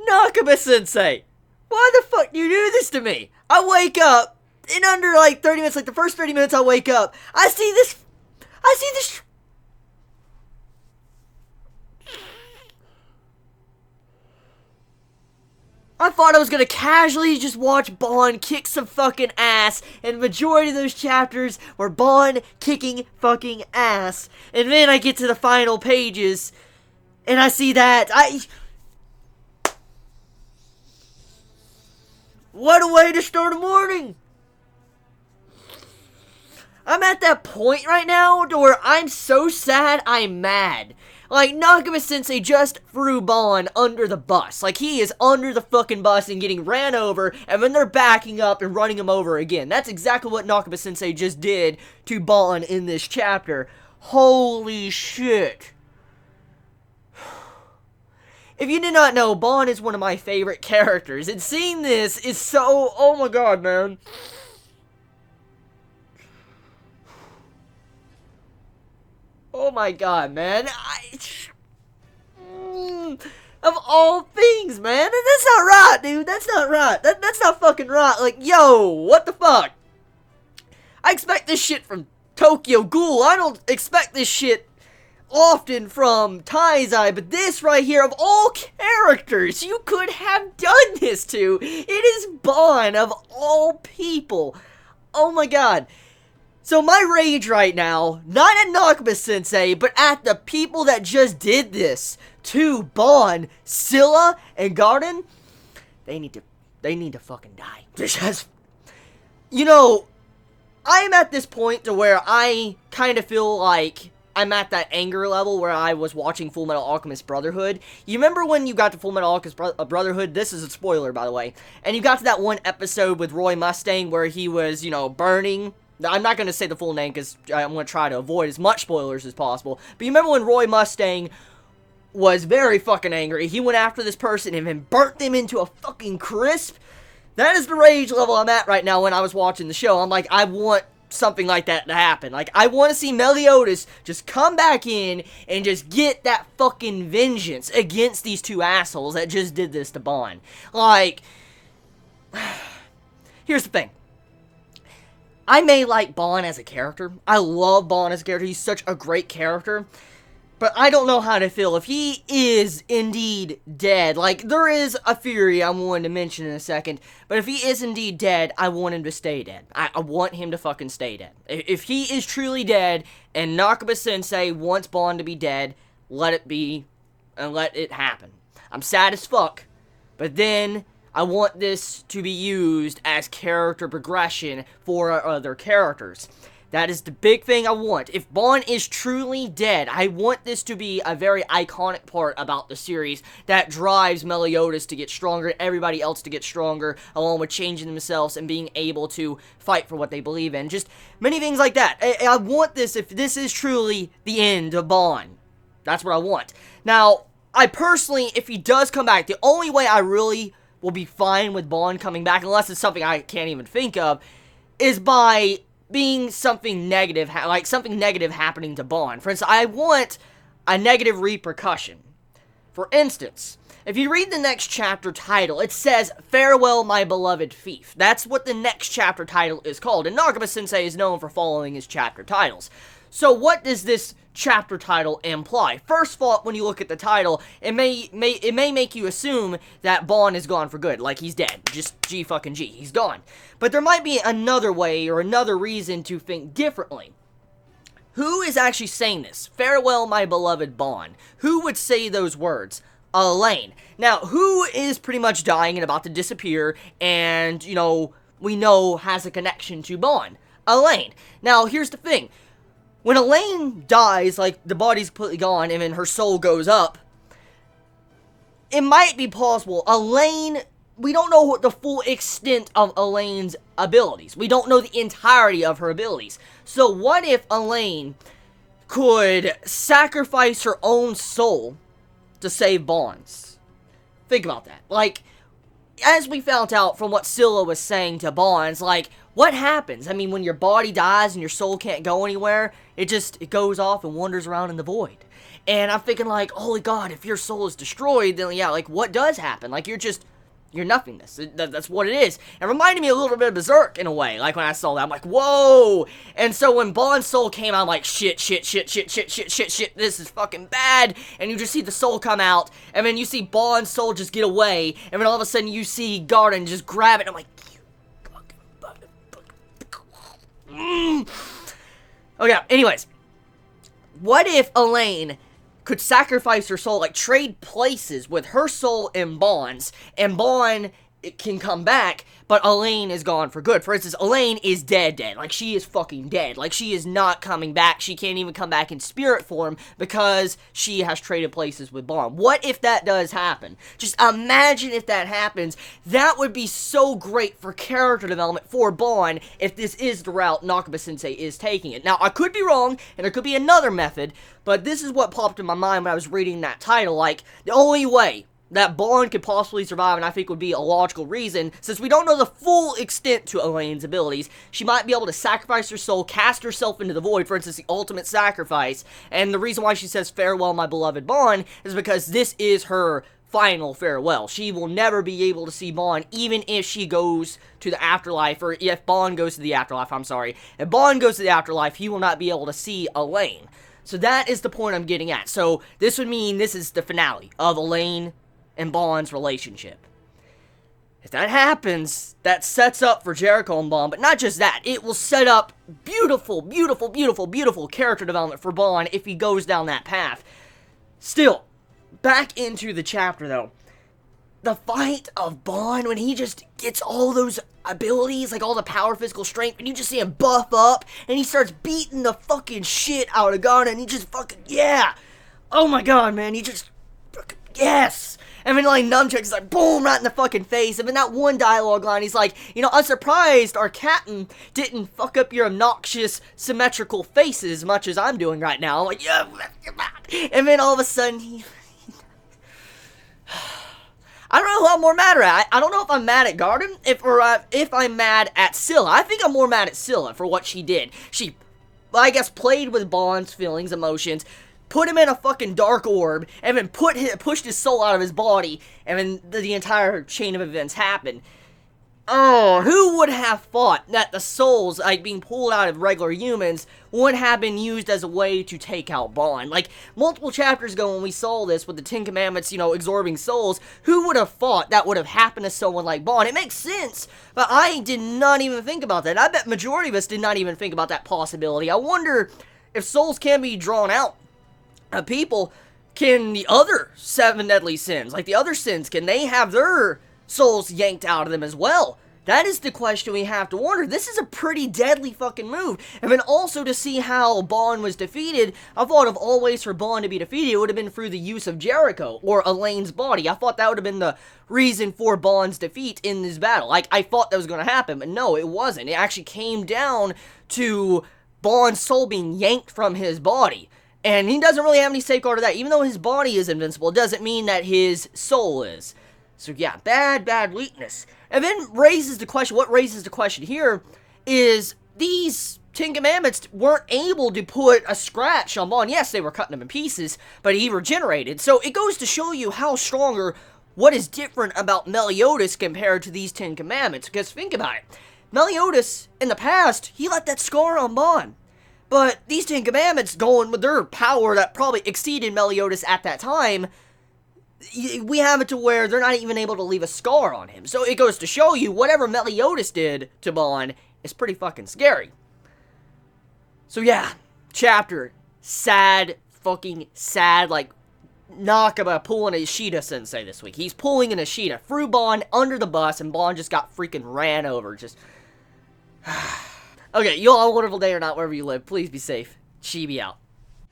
Nakaba-sensei! Why the fuck do you do this to me? I wake up, in under like 30 minutes, like the first 30 minutes I wake up, I see this... I thought I was gonna casually just watch Bon kick some fucking ass, and the majority of those chapters were Bon kicking fucking ass. And then I get to the final pages, and I see that. What a way to start a morning! I'm at that point right now to where I'm so sad I'm mad. Like, Nakaba-sensei just threw Bon under the bus. Like, he is under the fucking bus and getting ran over, and then they're backing up and running him over again. That's exactly what Nakaba-sensei just did to Bon in this chapter. Holy shit. If you did not know, Bon is one of my favorite characters, and seeing this is so... oh my god, man. Oh my god, man. Of all things, man. That's not right, dude. That's not right. That's not fucking right. Like, yo, what the fuck? I expect this shit from Tokyo Ghoul. I don't expect this shit often from Taizai, but this right here, of all characters you could have done this to, it is Bon of all people. Oh my god. So my rage right now, not at Nakaba-sensei, but at the people that just did this to Bon, Scylla, and Garden, they need to fucking die. Just, you know, I'm at this point to where I kind of feel like I'm at that anger level where I was watching Full Metal Alchemist Brotherhood. You remember when you got to Full Metal Alchemist Brotherhood? This is a spoiler, by the way. And you got to that one episode with Roy Mustang where he was, you know, burning. I'm not going to say the full name because I'm going to try to avoid as much spoilers as possible. But you remember when Roy Mustang was very fucking angry? He went after this person and then burnt them into a fucking crisp. That is the rage level I'm at right now when I was watching the show. I'm like, I want something like that to happen. Like, I want to see Meliodas just come back in and just get that fucking vengeance against these two assholes that just did this to Bon. Like, here's the thing. I may like Bon as a character. I love Bon as a character. He's such a great character. But I don't know how to feel if he is indeed dead. Like, there is a theory I'm going to mention in a second. But if he is indeed dead, I want him to stay dead. I want him to fucking stay dead. If he is truly dead, and Nakaba-sensei wants Bon to be dead, let it be, and let it happen. I'm sad as fuck. But then I want this to be used as character progression for our other characters. That is the big thing I want. If Bon is truly dead, I want this to be a very iconic part about the series that drives Meliodas to get stronger, everybody else to get stronger, along with changing themselves and being able to fight for what they believe in. Just many things like that. I want this, if this is truly the end of Bon. That's what I want. Now, I personally, if he does come back, the only way I really will be fine with Bon coming back, unless it's something I can't even think of, is by being something negative, like something negative happening to Bon. For instance, I want a negative repercussion. For instance, if you read the next chapter title, it says, "Farewell, my beloved thief." That's what the next chapter title is called, and Nakaba-sensei is known for following his chapter titles. So what does this chapter title imply? First thought, when you look at the title, it may make you assume that Bon is gone for good, like he's dead. Just G fucking G, he's gone. But there might be another way or another reason to think differently. Who is actually saying this? Farewell, my beloved Bon. Who would say those words? Elaine. Now, who is pretty much dying and about to disappear and, you know, we know has a connection to Bon? Elaine. Now, here's the thing. When Elaine dies, like, the body's completely gone, and then her soul goes up, it might be possible. Elaine, we don't know what the full extent of Elaine's abilities. We don't know the entirety of her abilities. So what if Elaine could sacrifice her own soul to save Bon's? Think about that. Like, as we found out from what Scylla was saying to Bonds, like, what happens? I mean, when your body dies and your soul can't go anywhere, it goes off and wanders around in the void. And I'm thinking like, holy God, if your soul is destroyed, then yeah, like what does happen? Like you're nothingness. That's what it is. It reminded me a little bit of Berserk in a way. Like when I saw that, I'm like, whoa! And so when Bond's soul came out, I'm like, shit, this is fucking bad. And you just see the soul come out, and then you see Bond's soul just get away, and then all of a sudden you see Garden just grab it, and I'm like, Okay, anyways. What if Elaine could sacrifice her soul, like trade places with her soul and Bond's, and Bond can come back, but Elaine is gone for good. For instance, Elaine is dead. Like, she is fucking dead. Like, she is not coming back. She can't even come back in spirit form because she has traded places with Bond. What if that does happen? Just imagine if that happens. That would be so great for character development for Bond if this is the route Nakaba-sensei is taking it. Now, I could be wrong, and there could be another method, but this is what popped in my mind when I was reading that title. Like, the only way that Bond could possibly survive, and I think would be a logical reason, since we don't know the full extent to Elaine's abilities, she might be able to sacrifice her soul, cast herself into the void, for instance, the ultimate sacrifice, and the reason why she says, farewell, my beloved Bond, is because this is her final farewell. She will never be able to see Bond, even if she goes to the afterlife, or if Bond goes to the afterlife, I'm sorry. If Bond goes to the afterlife, he will not be able to see Elaine. So that is the point I'm getting at. So this would mean this is the finale of Elaine and Bond's relationship. If that happens, that sets up for Jericho and Bond, but not just that, it will set up beautiful character development for Bond if he goes down that path. Still, back into the chapter though. The fight of Bond when he just gets all those abilities, like all the power, physical strength, and you just see him buff up, and he starts beating the fucking shit out of Gun, and he just fucking, yeah! Oh my God, man, he just, fucking, yes! And then, like, Nunchuck is like, boom, right in the fucking face. And then that one dialogue line, he's like, you know, I'm surprised our captain didn't fuck up your obnoxious, symmetrical faces as much as I'm doing right now. I'm like, yeah. And then all of a sudden, I don't know who I'm more mad at. I don't know if I'm mad at Garden, if I'm mad at Scylla. I think I'm more mad at Scylla for what she did. She, I guess, played with Bond's feelings, emotions, put him in a fucking dark orb, and then pushed his soul out of his body, and then the entire chain of events happened. Oh, who would have thought that the souls, like, being pulled out of regular humans would have been used as a way to take out Bond? Like, multiple chapters ago when we saw this with the Ten Commandments, you know, absorbing souls, who would have thought that would have happened to someone like Bond? It makes sense, but I did not even think about that. I bet majority of us did not even think about that possibility. I wonder if souls can be drawn out people, can the other 7 deadly sins, like the other sins, can they have their souls yanked out of them as well? That is the question we have to wonder. This is a pretty deadly fucking move. And then also to see how Bond was defeated, I thought of all ways for Bond to be defeated, it would have been through the use of Jericho or Elaine's body. I thought that would have been the reason for Bond's defeat in this battle. Like, I thought that was going to happen, but no, it wasn't. It actually came down to Bond's soul being yanked from his body. And he doesn't really have any safeguard of that. Even though his body is invincible, it doesn't mean that his soul is. So yeah, bad weakness. And then raises the question, what raises the question here is these Ten Commandments weren't able to put a scratch on Bond. Yes, they were cutting him in pieces, but he regenerated. So it goes to show you how stronger, what is different about Meliodas compared to these Ten Commandments. Because think about it. Meliodas, in the past, he left that scar on Bond. But these Ten Commandments, going with their power that probably exceeded Meliodas at that time, we have it to where they're not even able to leave a scar on him. So it goes to show you, whatever Meliodas did to Bond is pretty fucking scary. So yeah, chapter, sad, fucking sad, like, Nakaba pulling a Ishida-sensei this week. He's pulling an Ishida, threw Bond under the bus, and Bond just got freaking ran over, just... Okay, you all have a wonderful day or not, wherever you live. Please be safe. Chibi out.